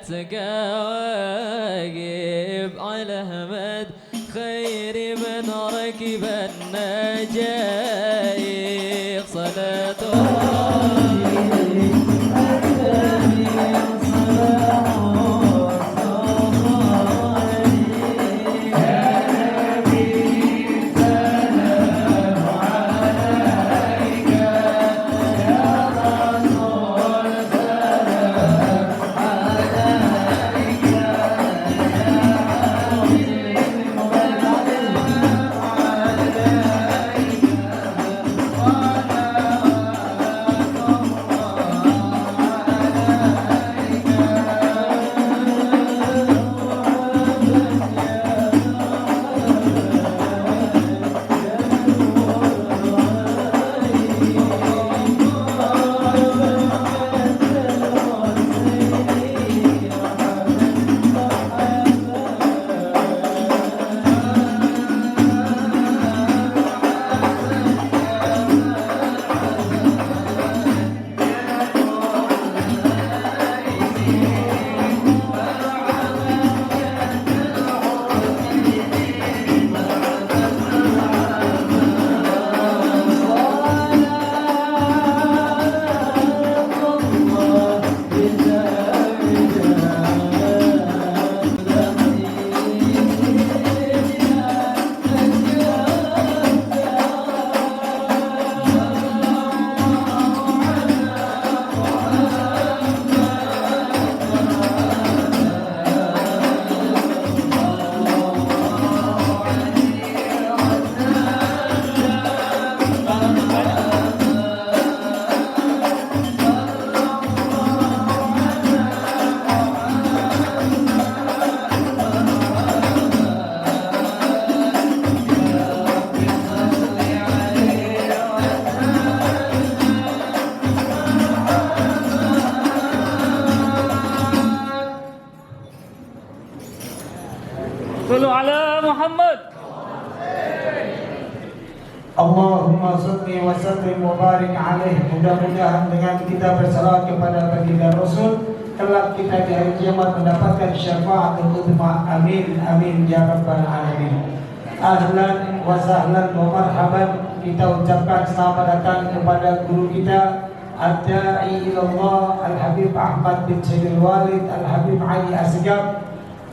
تقايب على أحمد خير من ركب النجايب صلاة Sallu ala Muhammad. Allahumma salli wa sallim wa barik alaih. Mudah-mudahan dengan kita bersalawat kepada baginda Rasul, kelak kita di hari kiamat mendapatkan syafaatul uzma. Amin amin ya rabbal alamin. Ahlan wa sahlan wa marhaban. Kita ucapkan selamat datang kepada guru kita Ad-Da'i ilallah Al-Habib Ahmad bin Sayyidil Walid Al-Habib Ali Asgab.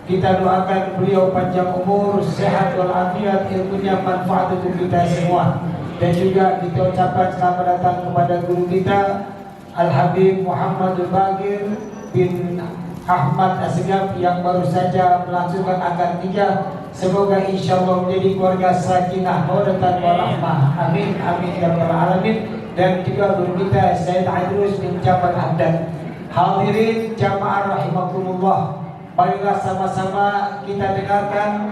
Kita doakan beliau panjang umur, sehat walafiat, ilmunya manfaat untuk kita semua. Dan juga kita ucapkan selamat datang kepada guru kita Al-Habib Muhammad Bagir bin Ahmad Asgab yang baru saja melangsungkan akad nikah. Semoga insyaallah menjadi keluarga sakinah, mawaddah warahmah. Amin amin ya rabbal alamin. Dan juga guru kita Sayyid Idrus bin Jabal Hamdan. Hadirin jamaah rahimakumullah, marilah sama-sama kita dengarkan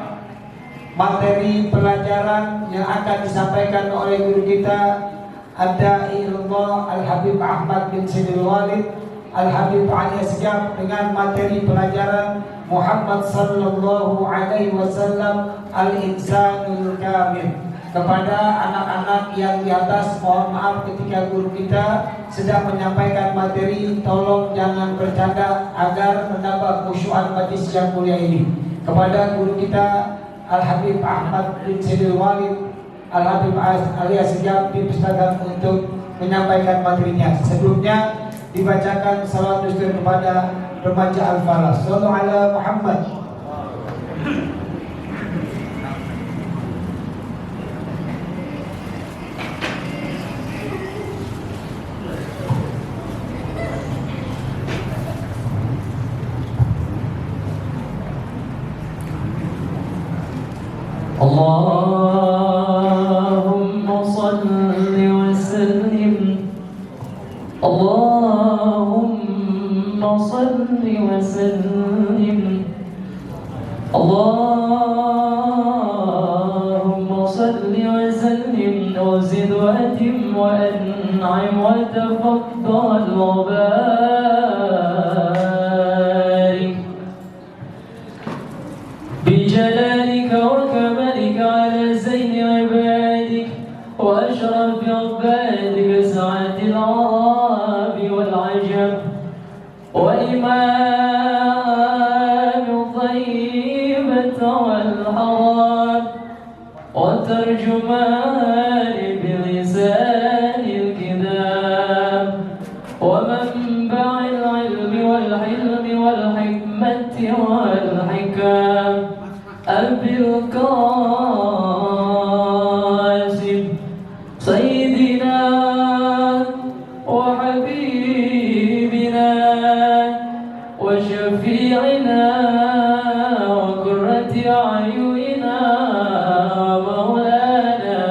materi pelajaran yang akan disampaikan oleh guru kita Ad-Da'i ilallah Al-Habib Ahmad bin Sayyidil Walid Al-Habib Ali Asgab dengan materi pelajaran Muhammad sallallahu alaihi wasallam Al-Insanul Kamil. Kepada anak-anak yang di atas, mohon maaf ketika guru kita sedang menyampaikan materi, tolong jangan bercanda agar menambah khusyuan majlis yang mulia ini. Kepada guru kita Al-Habib Ahmad bin Sayyidil Walid Al-Habib Ali Asgab dipersilakan untuk menyampaikan materinya. Sebelumnya dibacakan salawat nuzul kepada remaja Al-Falah. Sallu ala Muhammad. Allahumma salli wa sallim. Allahumma salli wa sallim. Allahumma salli wa sallim wa zid wa atim wa an'im wa tafaddal wa barik بجلالك وكمالك على زين عبادك وأشرف عبادك سعة العرب والعجم وإمام والحرام وترجمان بلسان الكتاب ومنبع العلم والحلم والحكمة والحكام أبي القاسم سيدنا وحبيبنا وشفيعنا وقرة أعيننا مولانا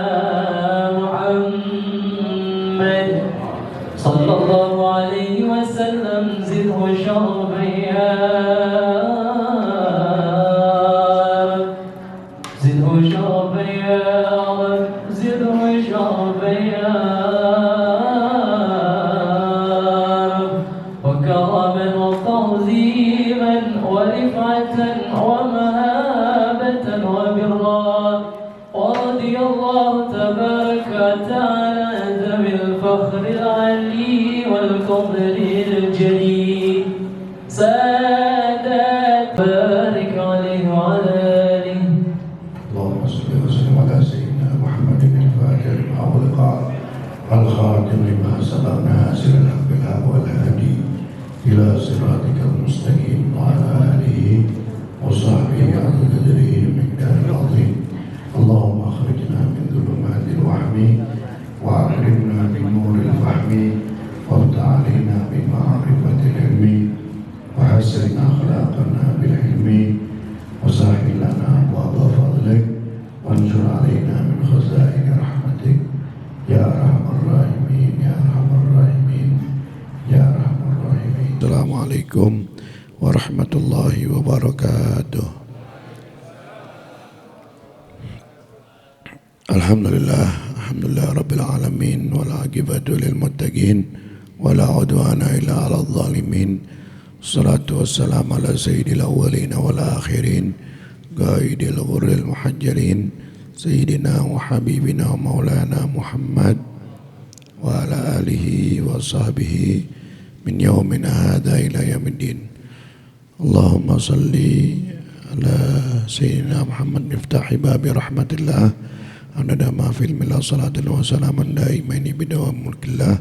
محمد صلى الله عليه وسلم زده شرفا يا رب زده شرفا يا رب زده شرفا يا رب وكرما وتعظيما ورفعة ومهابة وبرا ورضي الله تبارك وتعالى ذوي الفخر العلي والقدر الجليل سادات بارك عليه وعلى آله. اللهم صل وسلم على سيدنا محمد الفاتح لما أغلق والخاتم لما سبق ناصر الحق بالحق والهادي إلى صراطك المستقيم وعلى آله وصحبه على قدره مقدار العظيم. اللهم أخرجنا من ظلمات الوهم وأكرمنا بنور الفهم وافتح علينا بمعرفة العلم وحسن أخلاقنا بالحلم وسهل لنا أبواب فضلك وانشر علينا من خزائن رحمتك يا أرحم الراحمين يا أرحم الراحمين يا أرحم الراحمين. السلام عليكم ورحمة الله وبركاته. Alhamdulillah Rabbil Alamin wal aqibatu lil muttaqin wala udwana illa 'alal zalimin. Salatu wassalamu ala sayyidil awwalin wal akhirin qaidil ghurril muhajjalin sayyidina wa habibina wa maulana Muhammad wa ala alihi wa sahbihi min yaumina hadha ila yaumiddin. Allahumma salli ala sayyidina Muhammad miftahi babi rahmatillah adada ma fil mila salatan wa salaman daimaini bidawam mulkillah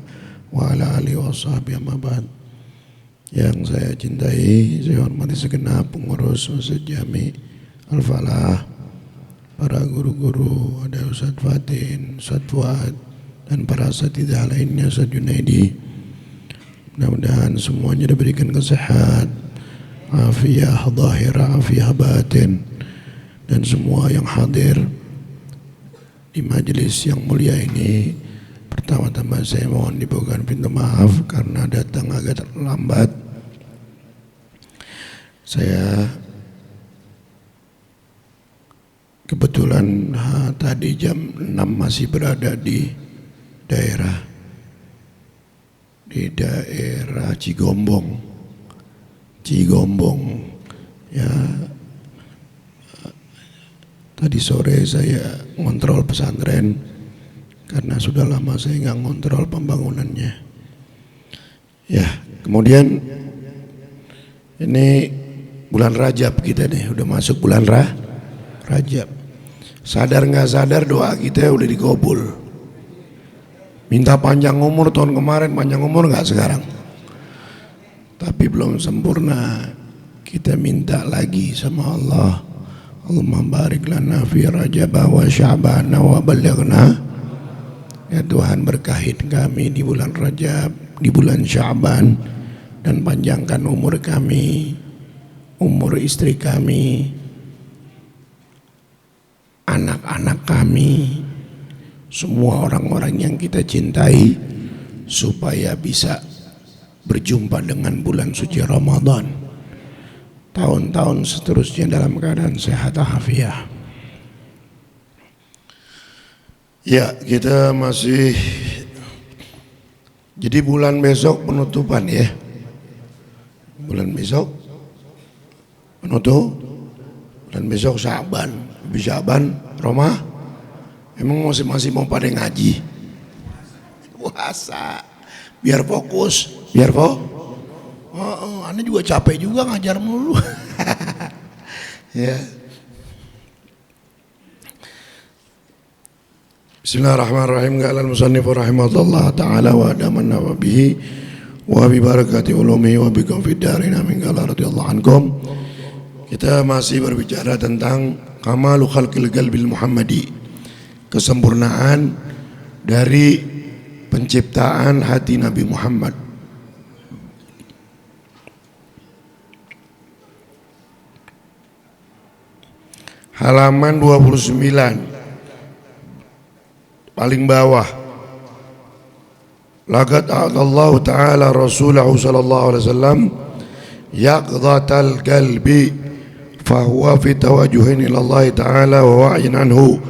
wa ala alihi wa sahbihi amma ba'd. Yang saya cintai, saya hormati segenap pengurus Masjid Jami Al-Falah, para guru-guru, ada Ustaz Fatin, Ustaz Fuad, dan para asatidzah lainnya, Ustaz Junaidi. Mudah-mudahan semuanya diberikan kesehatan, afiah zahirah, afiah batin, dan semua yang hadir di majelis yang mulia ini. Pertama-tama saya mohon dibukakan pintu maaf karena datang agak terlambat. Saya kebetulan tadi jam 6 masih berada di daerah Cigombong ya. Tadi sore saya ngontrol pesantren karena sudah lama saya nggak ngontrol pembangunannya. Ya, kemudian ini bulan Rajab kita nih, udah masuk bulan Rajab. Sadar nggak sadar doa kita udah dikabul. Minta panjang umur tahun kemarin, panjang umur nggak sekarang? Tapi belum sempurna. Kita minta lagi sama Allah. Allahumma barik lana fi Rajab wa Sya'ban wa balighna. Ya Tuhan, berkahin kami di bulan Rajab, di bulan Sya'ban, dan panjangkan umur kami, umur istri kami, anak-anak kami, semua orang-orang yang kita cintai, supaya bisa berjumpa dengan bulan suci Ramadan tahun-tahun seterusnya dalam keadaan sehat afiah. Ya, kita masih, jadi bulan besok penutupan ya. Bulan besok penutup, bulan besok Sya'ban, habis Sya'ban Roma. Emang masih mau pada ngaji? Puasa, biar fokus, Ane juga capek juga ngajar mulu. Ya, Bismillahirrahmanirrahim. Qala al-musannif rahimahullah ta'ala wa adamanna wa bihi wa bi barakati ulumihi wa bikum fid darin amin. Qala radhiyallahu ankum. Kita masih berbicara tentang kamalu khalqil qalbil muhammadi, kesempurnaan dari penciptaan hati Nabi Muhammad. Halaman 29 paling bawah. Laqad a'tallahu ta'ala rasulahu sallallahu alaihi wasallam yaqdhatal qalbi fahuwa fi tawajjuhin ila Allah ta'ala wa wa'yin anhu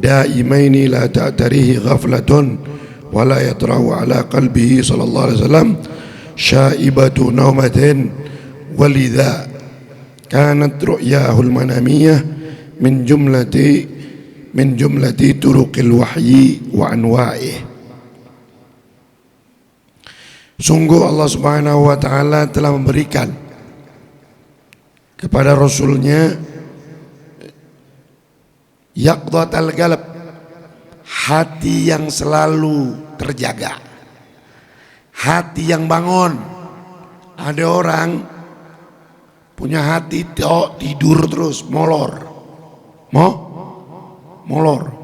daimaini la ta'tarihi ghaflatun wa la yatrahu ala qalbihi sallallahu alaihi wasallam syaibatu naumatin walidha kanat ru'yahul manamiyah min jumlati turuqil wahyi wa anwa'ih. Sungguh Allah Subhanahu wa ta'ala telah memberikan kepada Rasulnya yaqdhatal qalb, hati yang selalu terjaga, hati yang bangun. Ada orang punya hati tidur terus, molor. Molor.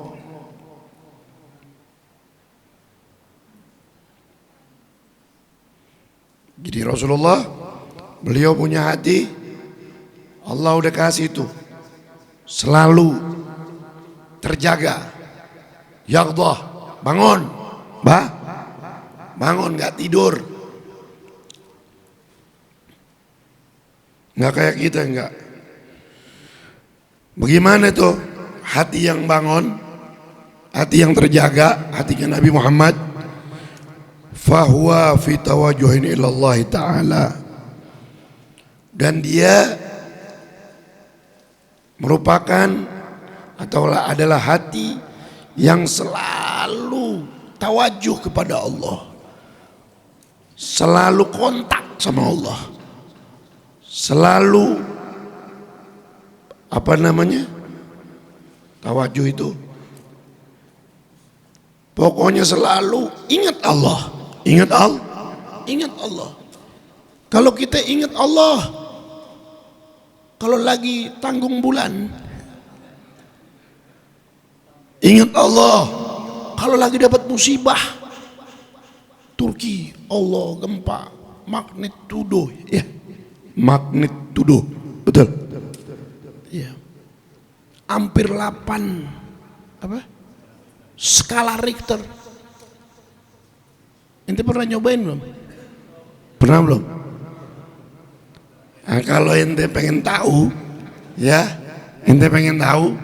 Jadi Rasulullah, beliau punya hati, Allah udah kasih itu selalu terjaga. Yaqdhah, bangun, bangun, nggak tidur. Nggak kayak kita, nggak. Bagaimana tuh hati yang bangun, hati yang terjaga, hatinya Nabi Muhammad? Fahuwa fi tawajjuhin ilallah ta'ala, dan dia merupakan atau adalah hati yang selalu tawajuh kepada Allah, selalu kontak sama Allah, selalu tawajuh itu pokoknya selalu ingat Allah. Ingat Allah. Kalau kita ingat Allah, kalau lagi tanggung bulan, ingat Allah. Kalau lagi dapat musibah, Turki, Allah, gempa, magnitudo, ya, magnitudo, betul, ya, hampir 8 skala Richter. Ente pernah nyobain belum? Pernah belum? Nah, kalau ente pengen tahu, ya, ente pengen tahu,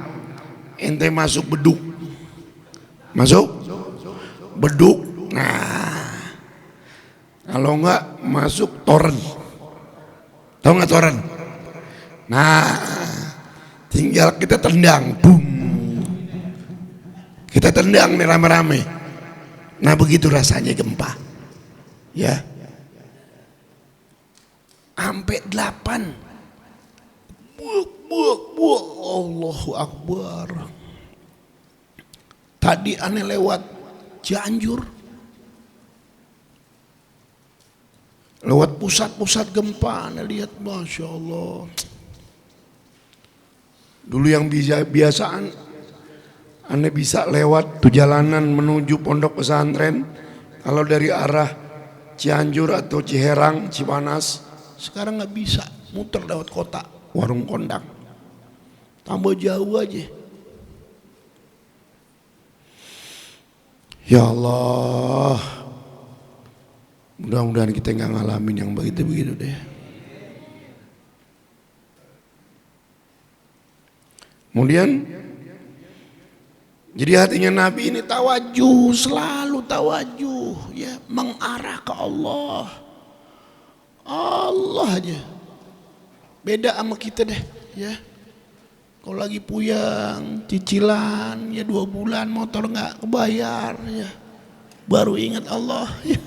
ente masuk beduk. Nah, kalau enggak masuk toren. Tahu nggak toren? Nah, tinggal kita tendang, boom. Kita tendang nih rame-rame. Nah, begitu rasanya gempa, ya, sampai 8, buak, Allahu Akbar. Tadi aneh lewat Cianjur, lewat pusat-pusat gempa, aneh lihat, masya Allah. Dulu yang biasaan Anda bisa lewat tuh jalanan menuju pondok pesantren, kalau dari arah Cianjur atau Ciherang, Cipanas, sekarang nggak bisa, muter lewat kota, warung kondang, tambah jauh aja. Ya Allah, mudah-mudahan kita nggak ngalamin yang begitu-begitu deh. Kemudian jadi hatinya Nabi ini tawajuh, selalu tawajuh, ya, mengarah ke Allah. Allah aja. Beda sama kita deh, ya. Kalau lagi puyang, cicilan, ya 2 bulan motor nggak kebayar, ya, baru ingat Allah, ya.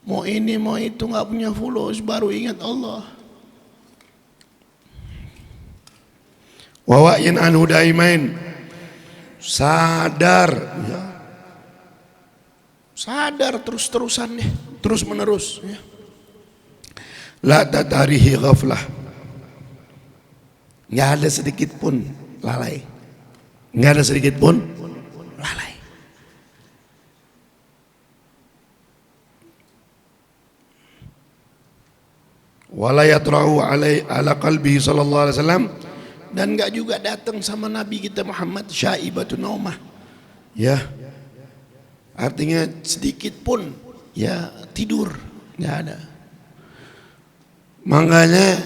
Mau ini mau itu nggak punya fulus, baru ingat Allah. Wa wa'yin anhu daimain, sadar, ya. Sadar terus-terusan deh, terus menerus, ya. La tatarihi ghaflah, nggak ada sedikit pun lalai, nggak ada sedikit pun lalai. Wala yatra'u ala qalbi sallallahu alaihi wasallam, dan enggak juga datang sama Nabi kita Muhammad syaibatun naumah, ya, artinya sedikit pun ya tidur, enggak ada. Makanya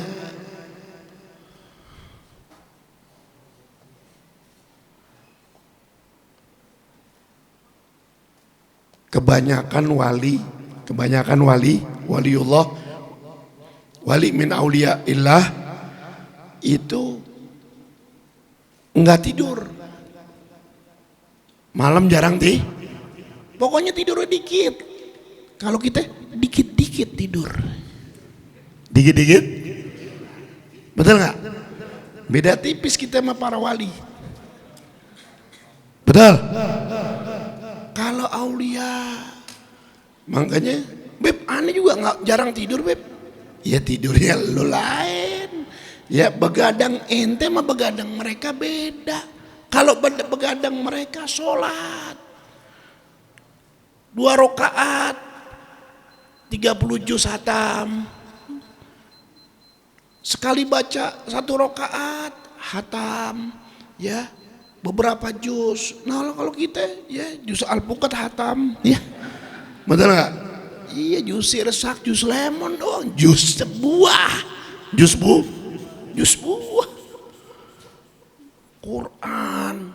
kebanyakan waliullah, wali min auliyaillah itu enggak tidur. Malam jarang pokoknya tidur dikit. Kalau kita dikit-dikit tidur. Dikit-dikit. Betul nggak? Beda tipis kita sama para wali. Betul? Kalau aulia, makanya Beb, aneh juga nggak jarang tidur Beb. Ya tidurnya lu lain. Ya begadang ente sama begadang mereka beda. Kalau begadang mereka sholat 2 rakaat 30 juz hatam. Sekali baca 1 rakaat hatam, ya, beberapa juz. Nah kalau kita ya juz alpukat hatam, ya, betul nggak? Iya, juz sirsak, juz lemon doang, juz buah, juz buah. Quran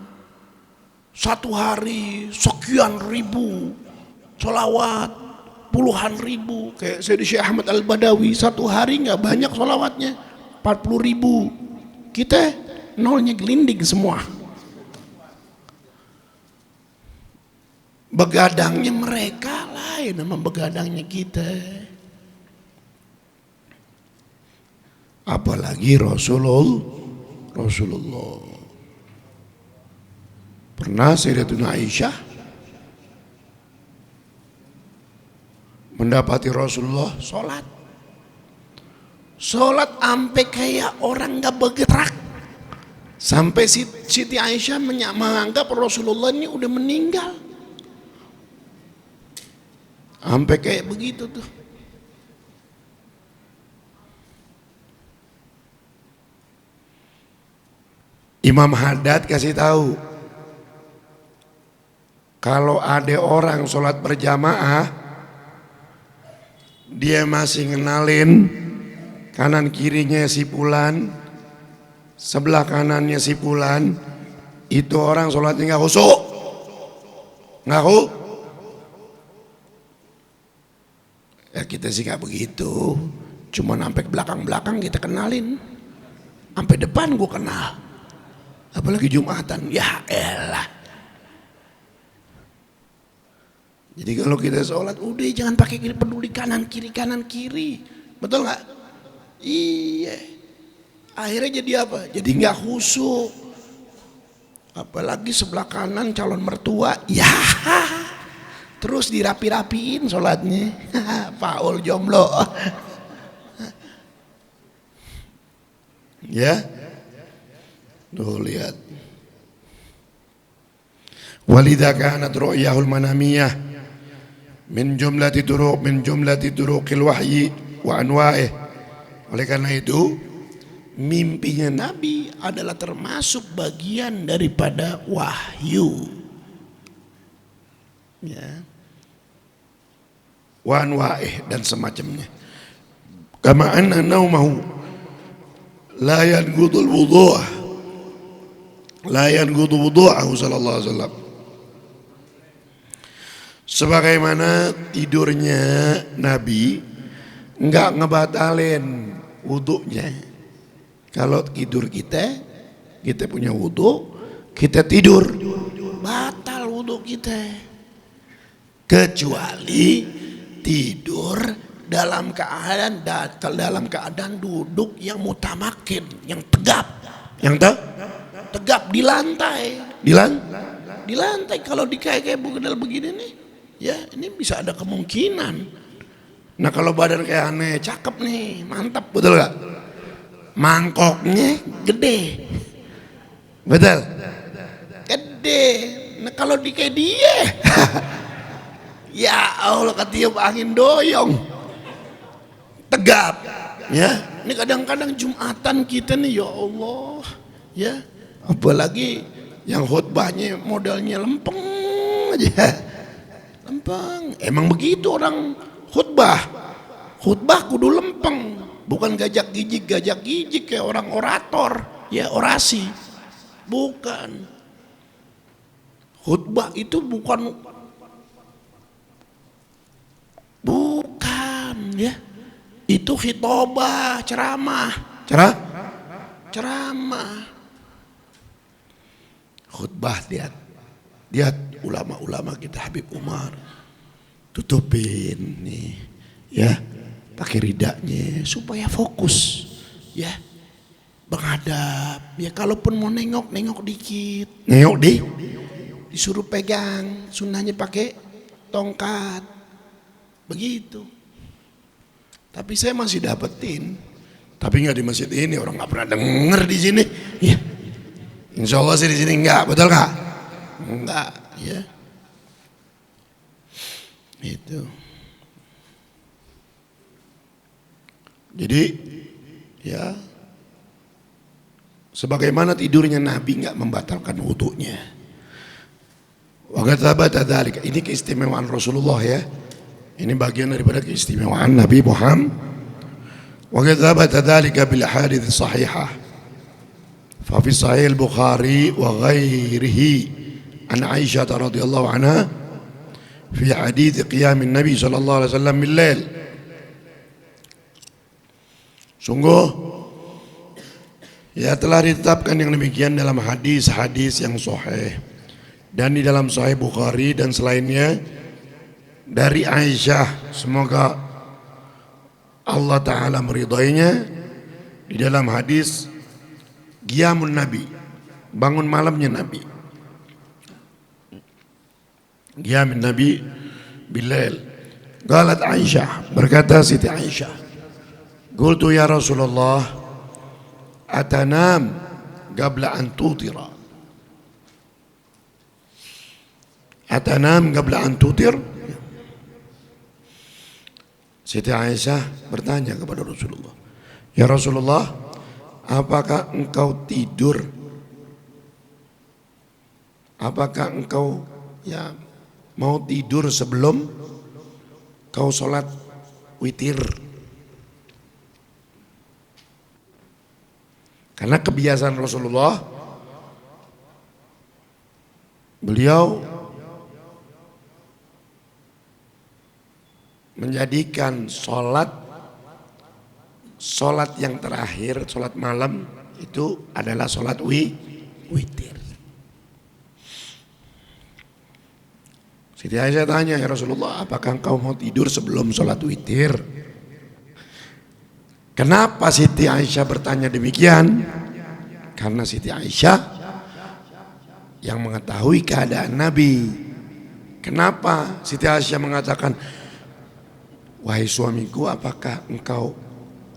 1 hari sekian ribu, sholawat puluhan ribu. Kayak Syekh Ahmad Al-Badawi 1 hari nggak banyak sholawatnya 40.000. Kita nolnya gelinding semua. Begadangnya mereka lain sama begadangnya kita. Apalagi Rasulullah. Pernah Sayyidatuna Aisyah mendapati Rasulullah sholat sampai kayak orang gak bergerak, sampai Siti Aisyah menganggap Rasulullah ini udah meninggal, sampai kayak begitu tuh. Imam Haddad kasih tahu, kalau ada orang sholat berjamaah dia masih ngenalin kanan kirinya si fulan, sebelah kanannya si fulan, itu orang sholatnya nggak khusyuk, ya kita sih nggak begitu, cuma sampai belakang kita kenalin, sampai depan gue kenal, apalagi Jumatan, ya elah. Jadi kalau kita sholat udah jangan pakai peduli kanan kiri, betul nggak? Iya. Akhirnya jadi apa? Jadi nggak khusyuk. Apalagi sebelah kanan calon mertua, ya. Terus dirapi-rapiin sholatnya, Paul jomblo. Ya, tuh lihat. Walidha kanat ru'yahul manamiyah min jumlati turuqil wahyi wa anwa'ih. Oleh karena itu mimpinya Nabi adalah termasuk bagian daripada wahyu, ya, wa anwa'ih dan semacamnya. Kama anna naumahu la yanqudul wudu'ahu sallallahu alaihi wasallam, sebagaimana tidurnya Nabi enggak ngebatalin wudunya. Kalau tidur kita punya wudu, kita tidur, batal wudu kita. Kecuali tidur dalam keadaan duduk yang mutamakin, yang tegap, tegap di lantai. Di lantai kalau kayak begini nih, ya ini bisa ada kemungkinan. Nah kalau badan kayak aneh, cakep nih, mantap, betul gak? Mangkoknya gede, betul? Gede. Nah kalau kayak dia, ya Allah ketiup angin doyong, tegap. Ya, ini kadang-kadang Jumatan kita nih, ya Allah, ya, apalagi yang khutbahnya modelnya lempeng aja, lempeng. Emang begitu orang khutbah kudu lempeng, bukan gajak gijik kayak orang orator, ya orasi, bukan. Khutbah itu bukan ya. Itu khitobah, ceramah. Khutbah, lihat ulama-ulama kita, Habib Umar tutupin nih, ya, pakai ridaknya supaya fokus, ya, menghadap. Ya kalaupun mau nengok dikit, disuruh pegang, sunnahnya pakai tongkat, begitu. Tapi saya masih dapetin, tapi nggak di masjid ini, orang nggak pernah denger di sini. Ya, insya Allah sih di sini nggak, betul nggak? Nggak, ya. Itu. Jadi, ya, sebagaimana tidurnya Nabi nggak membatalkan wudunya. Wa qad thabata dzalika. Ini keistimewaan Rasulullah, ya. Ini bagian daripada keistimewaan Nabi Muhammad. Wa qad thabata dzalika bil ahadits shahihah. Fa fi sahih al-Bukhari wa ghairihi an Aisyah radhiyallahu anha fi hadits qiyam an-nabi sallallahu alaihi wasallam bil lail. Sungguh ya telah ditetapkan yang demikian dalam hadis-hadis yang sahih dan di dalam Sahih Bukhari dan selainnya dari Aisyah, semoga Allah Ta'ala meridainya, di dalam hadis Qiyamun Nabi, bangun malamnya Nabi, Qiyamun Nabi Bilail. Qalat Aisyah, berkata Siti Aisyah, qultu ya Rasulullah atanam qabla an tutira, atanam qabla an tutir. Siti Aisyah bertanya kepada Rasulullah, ya Rasulullah, apakah engkau tidur? Apakah engkau ya mau tidur sebelum kau sholat witir? Karena kebiasaan Rasulullah, beliau menjadikan sholat yang terakhir, sholat malam itu adalah sholat witir. Siti Aisyah tanya, ya Rasulullah, apakah engkau mau tidur sebelum sholat witir? Kenapa Siti Aisyah bertanya demikian? Karena Siti Aisyah yang mengetahui keadaan Nabi. Kenapa Siti Aisyah mengatakan, wahai suamiku, apakah engkau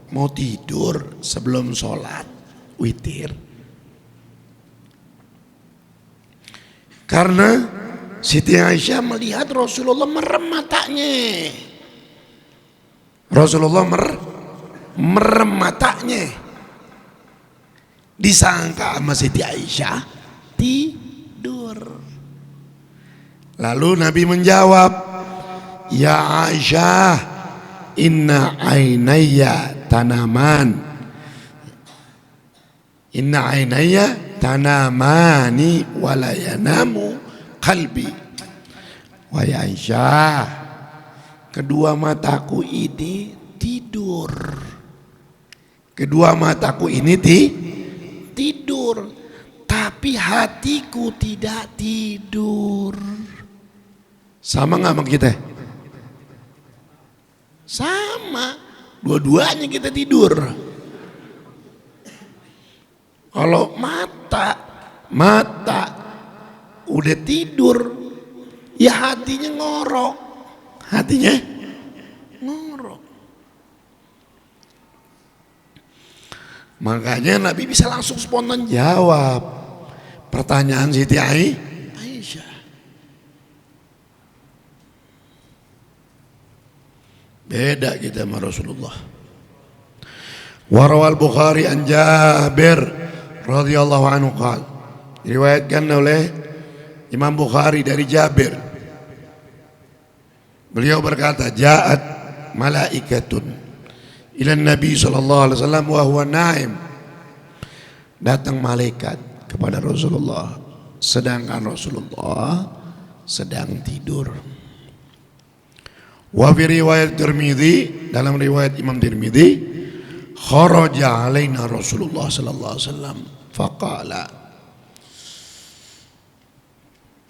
mau tidur sebelum sholat witir? Karena Siti Aisyah melihat Rasulullah merem matanya. Rasulullah merem matanya. Disangka sama Siti Aisyah tidur. Lalu Nabi menjawab, ya Aisyah, inna ainaya tanaman, inna ainaya tanamani wala yanamu qalbi. Wahai Aisyah, kedua mataku ini tidur. Kedua mataku ini tidur, tapi hatiku tidak tidur. Sama nggak sama kita? Sama, dua-duanya kita tidur. Kalau mata mata udah tidur, ya hatinya ngorok. Hatinya ngorok. Makanya Nabi bisa langsung spontan jawab pertanyaan Siti Aisyah. Beda kita sama Rasulullah. Warawal Bukhari an Jabir radhiyallahu anhu qala, diriwayatkan oleh Imam Bukhari dari Jabir. Beliau berkata, ja'at malaikatun ila Nabi sallallahu alaihi wasallam wa huwa naim. Datang malaikat kepada Rasulullah sedangkan Rasulullah sedang tidur. Wa fi riwayat Tirmidzi, dalam riwayat Imam Tirmidzi, kharaja alaina Rasulullah sallallahu alaihi wasallam faqala,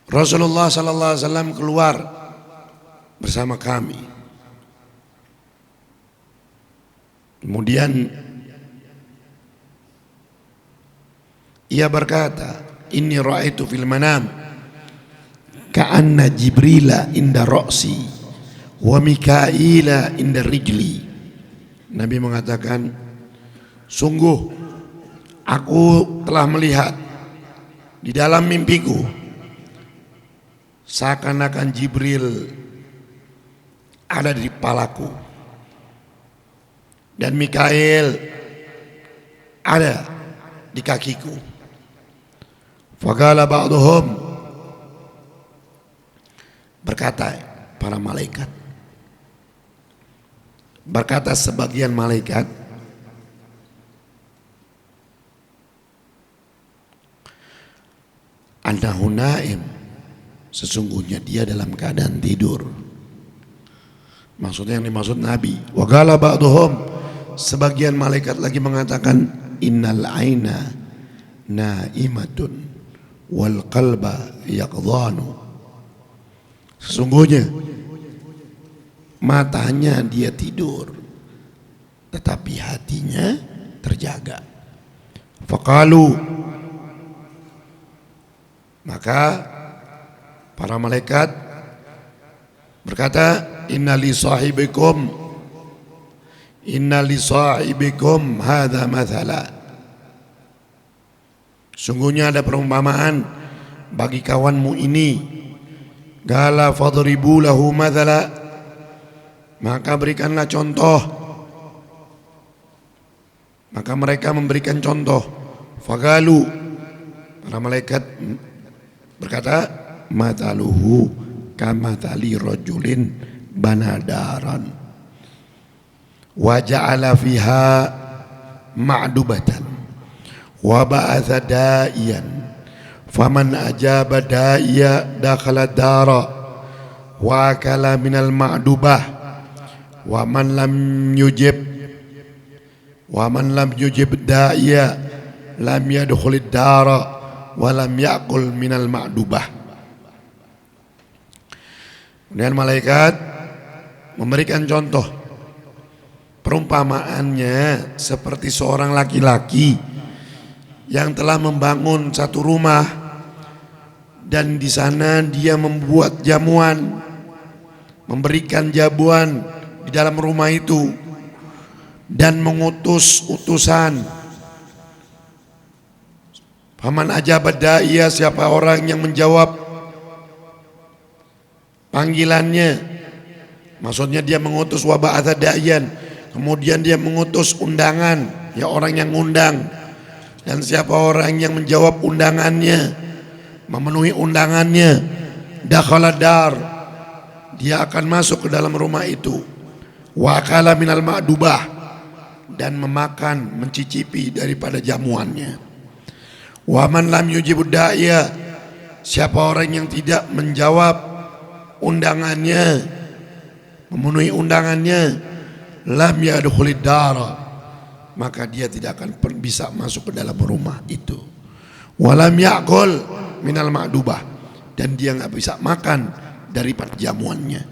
Rasulullah sallallahu alaihi wasallam keluar bersama kami. Kemudian ia berkata, inni ra'aitu fil manam ka'anna Jibrila inda ra'si wa Mikaila inda rijli. Nabi mengatakan, sungguh aku telah melihat di dalam mimpiku seakan-akan Jibril ada di kepalaku dan Mikail ada di kakiku. Faqala ba'duhum, berkata para malaikat, berkata sebagian malaikat, annahu naim, sesungguhnya dia dalam keadaan tidur. Maksudnya yang dimaksud Nabi. Wa qala ba'duhum, sebagian malaikat lagi mengatakan, innal aina naimatun wal qalba yaqdhanu, sesungguhnya matanya dia tidur tetapi hatinya terjaga. Faqalu, maka para malaikat berkata, inna li sahibikum hadza mathala, sungguhnya ada perumpamaan bagi kawanmu ini. Gala fadribu lahu mathala, maka berikanlah contoh. Maka mereka memberikan contoh. Fagalu, para malaikat berkata, mataluhu kamathali rajulin banadaran wa ja'ala fiha ma'dubatan wa ba'atha da'iyan faman ajaba da'iya dakhala dara wa akala minal ma'dubah wa man lam yujib da'iya lam yadkhulid dara wa lam ya'kul minal ma'dubah. Kemudian malaikat memberikan contoh, perumpamaannya seperti seorang laki-laki yang telah membangun satu rumah dan di sana dia membuat jamuan, memberikan jamuan di dalam rumah itu dan mengutus utusan. Faman ajaba da'iya, siapa orang yang menjawab panggilannya, maksudnya dia mengutus wa ba'atha da'iyan, kemudian dia mengutus undangan, ya orang yang undang. Dan siapa orang yang menjawab undangannya, memenuhi undangannya, dakhala dar, dia akan masuk ke dalam rumah itu. Wa akala minal ma'dubah, dan memakan, mencicipi daripada jamuannya. Wa man lam yujibud da'iya, siapa orang yang tidak menjawab undangannya, memenuhi undangannya, lam yadkhulid dara, maka dia tidak akan bisa masuk ke dalam rumah itu. Walam ya'kul minal ma'dubah, dan dia nggak bisa makan daripada jamuannya.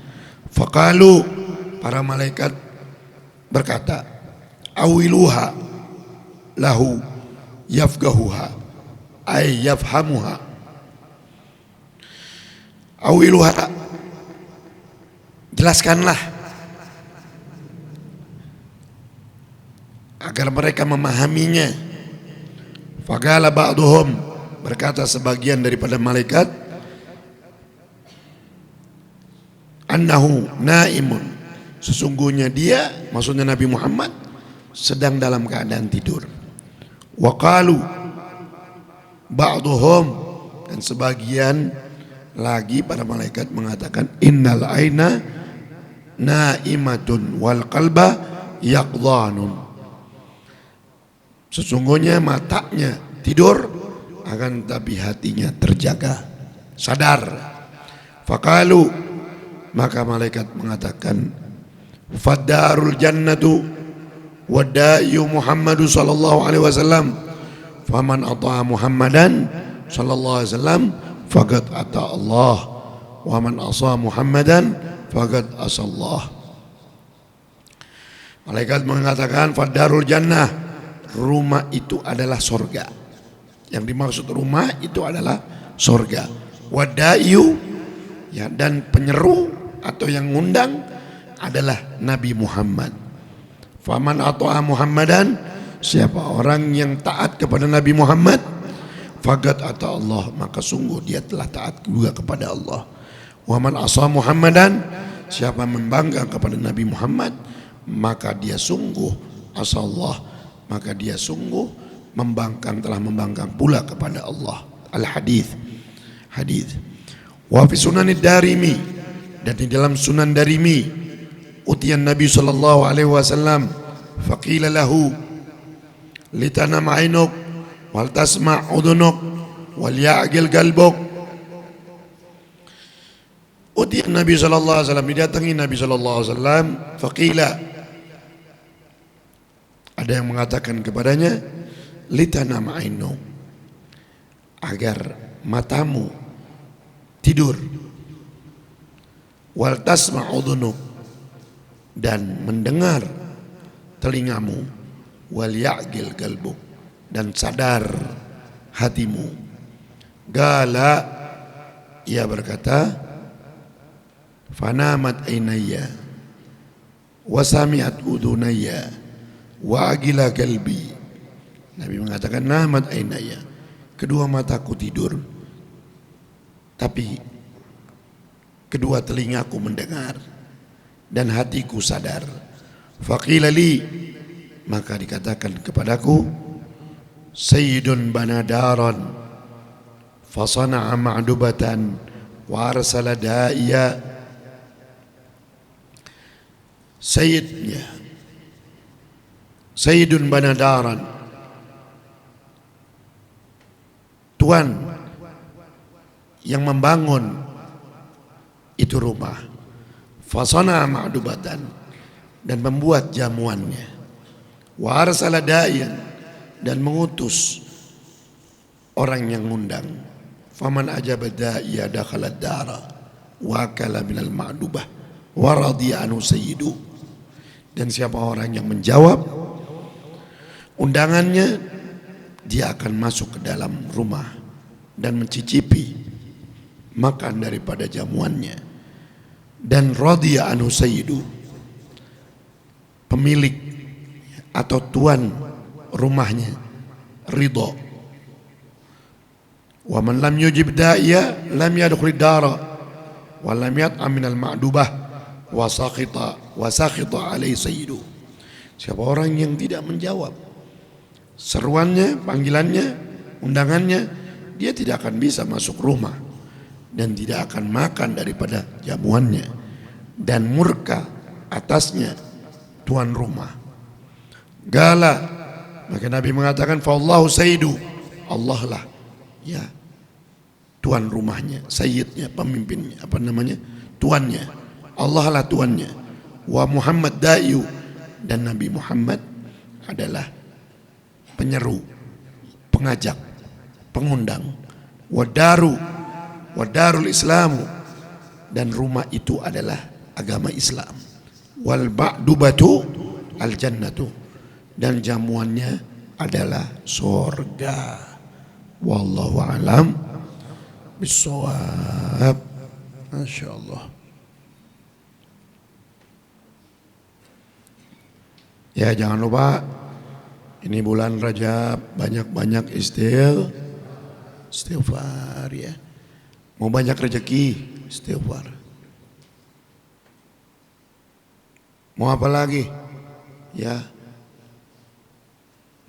Faqalu, para malaikat berkata, awiluha lahu yafgahuha, ay yafhamuha. Awiluha, jelaskanlah agar mereka memahaminya. Faqala ba'duhum, berkata sebagian daripada malaikat, annahu naimun, sesungguhnya dia, maksudnya Nabi Muhammad, sedang dalam keadaan tidur. Wa qalu ba'duhum, dan sebagian lagi para malaikat mengatakan, innal aina naimatun wal qalba yaqdhanun, sesungguhnya matanya tidur akan tapi hatinya terjaga, sadar. Faqalu, maka malaikat mengatakan, fadarul jannatu wadayu Muhammadu sallallahu alaihi wasallam, faman ata'a Muhammadan sallallahu alaihi wasallam faqad ata Allah, wa man asa Muhammadan faqad asa Allah. Malaikat mengatakan, fadarul jannah, rumah itu adalah sorga. Yang dimaksud rumah itu adalah sorga. Wadayu, ya, dan penyeru atau yang ngundang adalah Nabi Muhammad. Faman ata'a Muhammadan, siapa orang yang taat kepada Nabi Muhammad, faqad ata Allah, maka sungguh dia telah taat juga kepada Allah. Wa man asa Muhammadan, siapa membangkang kepada Nabi Muhammad, maka dia sungguh asa Allah, maka dia sungguh membangkang, telah membangkang pula kepada Allah. Al-hadits, hadis. Wa fi sunanid Darimi, dan di dalam Sunan Darimi, utiyan Nabi sallallahu alaihi wasallam faqila lahu litanam ainuk wal tasma' udunuk wal ya'gil qalbuk. Utiyan Nabi sallallahu alaihi wasallam, didatangi Nabi sallallahu alaihi wasallam, faqila, ada yang mengatakan kepadanya, litanam ainuk, agar matamu tidur, wal tasma' udunuk, dan mendengar telingamu, wal ya'gil qalbuk, dan sadar hatimu. Gala, ia berkata, fanamat ainaya wa sami'at udunaya wa agila qalbi. Nabi mengatakan, namat ainaya, kedua mataku tidur, tapi kedua telingaku mendengar dan hatiku sadar. Faqila li, maka dikatakan kepadaku, sayyidun banadaran fasana'a ma'dubatan wa arsala da'iya. Sayyidnya, sayyidun banadaran, tuan yang membangun itu rumah, fasana ma'dubatan, dan membuat jamuannya, wa arsala da'iyan, dan mengutus orang yang ngundang, faman ajaba da'iya dakhala dara wa akala minal ma'dubah wa radiya anhu sayyidu, dan siapa orang yang menjawab undangannya, dia akan masuk ke dalam rumah dan mencicipi makan daripada jamuannya, dan radiya anhu sayyidu, pemilik atau tuan rumahnya ridha. Wa man lam yujib da'iya lam yadkhul dara wa lam yat'am minal ma'dubah wa sakhita alaihi sayyidu. Siapa orang yang tidak menjawab seruannya, panggilannya, undangannya, dia tidak akan bisa masuk rumah dan tidak akan makan daripada jamuannya, dan murka atasnya tuan rumah. Gala, maka Nabi mengatakan, fa Allahu sayyidu, Allah lah ya tuan rumahnya, sayyidnya, pemimpinnya, apa namanya, tuannya, Allah lah tuannya. Wa Muhammad da'iyu, dan Nabi Muhammad adalah penyeru, pengajak, pengundang. Wadarul Islamu, dan rumah itu adalah agama Islam. Wal ba'dubatu al jannatu, dan jamuannya adalah surga. Wallahu a'lam bissawab. Masya Allah. Ya, jangan lupa ini bulan Rajab, banyak-banyak istighfar ya. Mau banyak rezeki, istighfar. Mau apa lagi? Ya.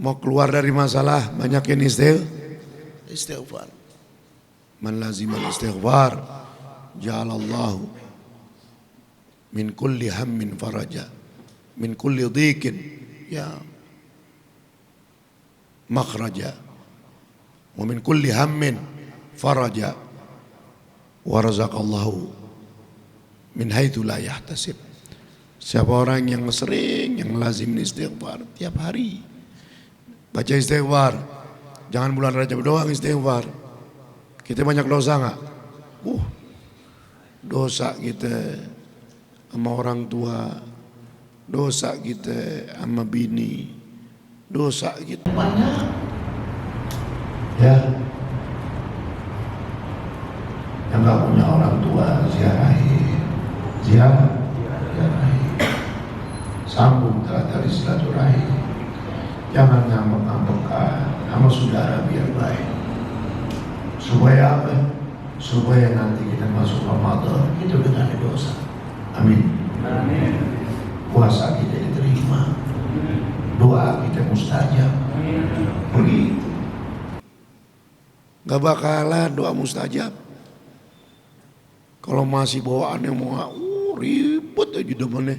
Mau keluar dari masalah, banyakin istighfar. Man lazimal istighfar, ja'alallahu min kulli hammin faraja, min kulli dhiqin ya makhraja, wa min kulli hammin faraja, wa razaqallahu min haitsu la yahtasib. Siapa orang yang sering, yang lazim istighfar tiap hari, baca istighfar, jangan bulan Rajab doang istighfar. Kita banyak dosa nggak? Dosa kita sama orang tua, dosa kita sama bini, dosa kita banyak. Ya, yang nggak punya orang tua ziarahi, sambung tali silaturahim. Jangan ngambek-ngambekan sama saudara biar baik. Supaya apa? Supaya nanti kita masuk Ramadan itu dengan dosa. Amin. Amin. Puasa kita diterima, doa kita mustajab. Begitu. Gak bakalan doa mustajab kalau masih bawaannya mau ribut aja depannya.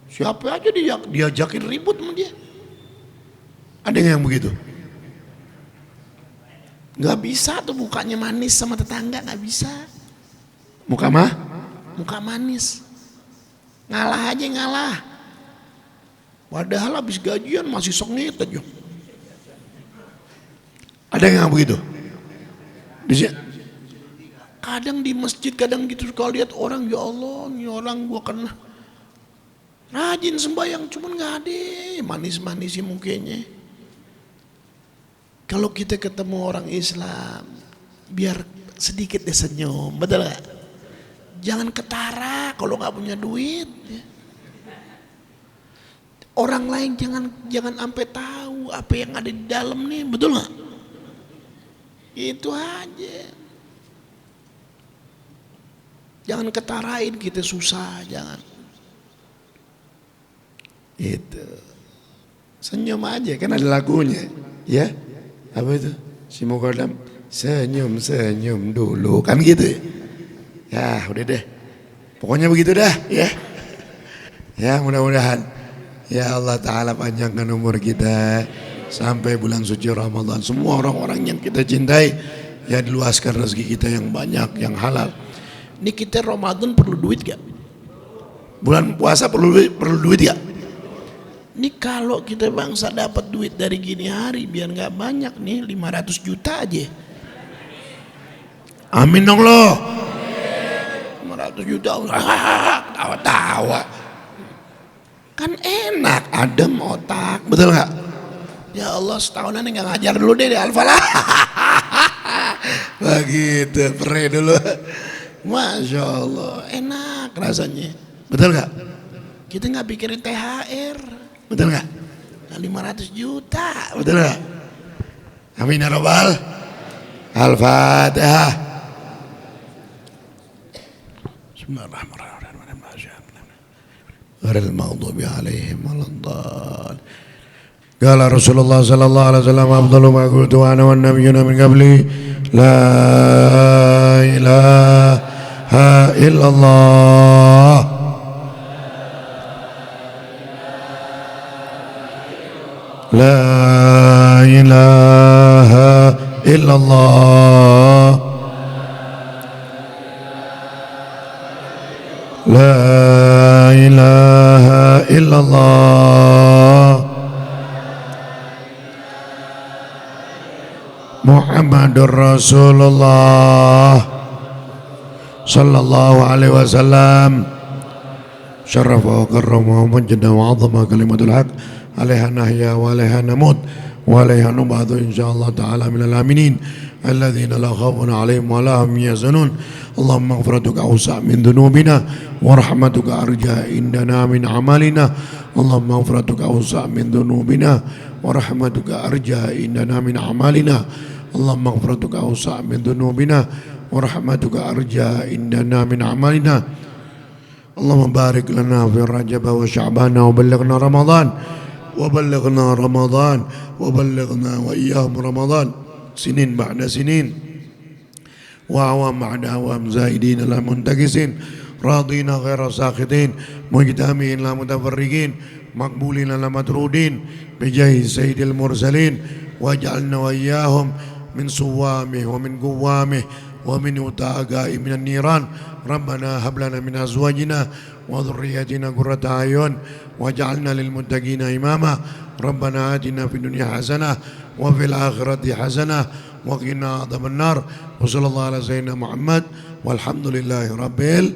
Siapa aja diajakin ribut sama dia. Ada yang begitu? Gak bisa tuh mukanya manis sama tetangga, gak bisa. Muka manis. Ngalah aja ngalah. Padahal habis gajian masih sok ngit aja. Ada yang begitu? Kadang di masjid, kadang gitu kalau lihat orang, ya Allah, ini orang gua kena rajin sembahyang, cuman nggak ada manis-manisnya mukanya. Kalau kita ketemu orang Islam, biar sedikit deh senyum, betul gak? Jangan ketara kalau nggak punya duit. Orang lain jangan sampai tahu apa yang ada di dalam nih, betul nggak? Itu aja. Jangan ketarain kita susah, jangan. Itu. Senyum aja, kan ada lagunya, ya. Apa itu? Si Mukarram, senyum dulu, kan gitu ya. Ya udah deh, pokoknya begitu dah ya. Ya mudah-mudahan ya Allah Ta'ala panjangkan umur kita sampai bulan suci Ramadan. Semua orang-orang yang kita cintai ya diluaskan rezeki kita yang banyak, yang halal. Ini kita Ramadan perlu duit gak? Bulan puasa perlu duit gak? Ini kalau kita bangsa dapat duit dari gini hari biar gak banyak nih 500 juta aja. Amin dong lo. 500 juta tawa-tawa. Kan enak, adem otak, betul gak? Ya Allah setahunan gak ngajar dulu deh di Al-Falah. Begitu, pere dulu. Masya Allah, enak rasanya. Betul gak? Kita gak pikirin THR, betul gak? Nah, 500 juta, betul gak? Amin ya Rabbal. Al-Fatihah. Bismillahirrahmanirrahim. Ghairil maghdubi alaihim waladdallin. Qala Rasulullah sallallahu alaihi wasallam afdalu ma qultu ana wan nabiyyuna min qabli la ilaha illallah. La ilaha illallah. La ilaha illallah. Muhammadur Rasulullah sallallahu alaihi wasallam. Syarafa wa karrama wa majda wa 'azama kalimatul haq alaiha nahya wa alaiha namut وعليها نبعث إن شاء الله تعالى من الآمنين الذين لا خوف عليهم ولا هم يحزنون. اللهم مغفرتك أوسع من ذنوبنا ورحمتك أرجى عندنا من أعمالنا. اللهم مغفرتك أوسع من ذنوبنا ورحمتك أرجى عندنا من أعمالنا. اللهم مغفرتك أوسع من ذنوبنا ورحمتك أرجى عندنا من أعمالنا. اللهم بارك لنا في رجب وشعبان وبلغنا رمضان وبلغنا وإياهم رمضان سنين بعد سنين وأعوام بعد أعوام زائدين لا منتكسين راضين غير ساخطين مجتمعين لا متفرقين مقبولين لا مطرودين بجاه سيد المرسلين واجعلنا وإياهم من صوامه ومن قوامه ومن وتاقاء من النيران. ربنا هب لنا من أزواجنا وذرياتنا قرة أعين واجعلنا للمتقين إماما. ربنا آتنا في الدنيا حسنة وفي الآخرة حسنة وقنا عذاب النار. وصلى الله على سيدنا محمد والحمد لله رب العالمين.